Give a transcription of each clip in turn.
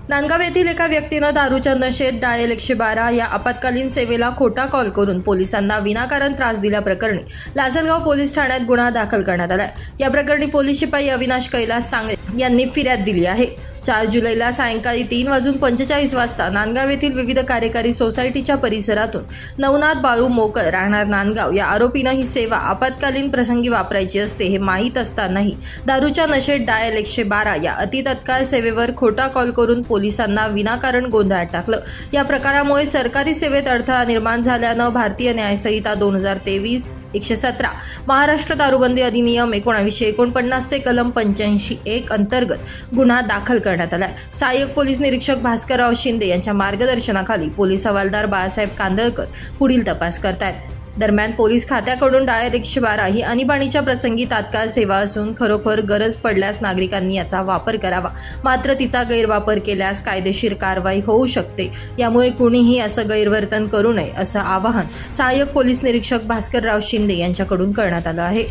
नांदगाव येथील एका व्यक्तीनं दारूच्या नशेत डायल 112 या आपत्कालीन सेवेला खोटा कॉल करून पोलिसांना विनाकारण त्रास दिल्याप्रकरणी लासलगाव पोलीस ठाण्यात गुन्हा दाखल करण्यात आला। या प्रकरणी पोलीस शिपाई अविनाश कैलास सांगळे यांनी फिर्याद दिली आहे। 4 जुलैला सायंकाळी 3:45 वाजता नांदगाव येथील विविध कार्यकारी सोसायटीच्या परिसरातून नवनाथ बाळू मोकळ राहणार नांदगाव या आरोपीनं ही सेवा आपत्कालीन प्रसंगी वापरायची असते हे माहीत असतानाही दारूच्या नशेत डायल 112 या अतितत्काळ सेवेवर खोटा कॉल करून पोलिसांना विनाकारण गोंधळात टाकलं। या प्रकारामुळे सरकारी सेवेत अडथळा निर्माण झाल्यानं भारतीय न्यायसंहिता 2023-117 महाराष्ट्र दारूबंदी अधिनियम 1949 चे कलम 85(1) अंतर्गत गुन्हा दाखल करण्यात आला। सहाय्यक पोलीस निरीक्षक भास्करराव शिंदे यांच्या मार्गदर्शनाखाली पोलीस हवालदार बाळासाहेब कांदळकर पुढील तपास करतायत। दरम्यान पोलीस खात्याकडून डायल 112 ही आणीबाणीच्या प्रसंगी तात्काळ सेवा असून खरोखर गरज पडल्यास नागरिकांनी याचा वापर करावा, मात्र तिचा गैरवापर केल्यास कायदेशीर कारवाई होऊ शकते। यामुळे कुणीही असं गैरवर्तन करू नये असं आवाहन सहाय्यक पोलीस निरीक्षक भास्करराव शिंदे यांच्याकडून करण्यात आलं आहे।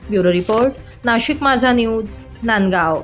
ब्युरो रिपोर्ट, नाशिक माझा न्यूज, नांदगाव।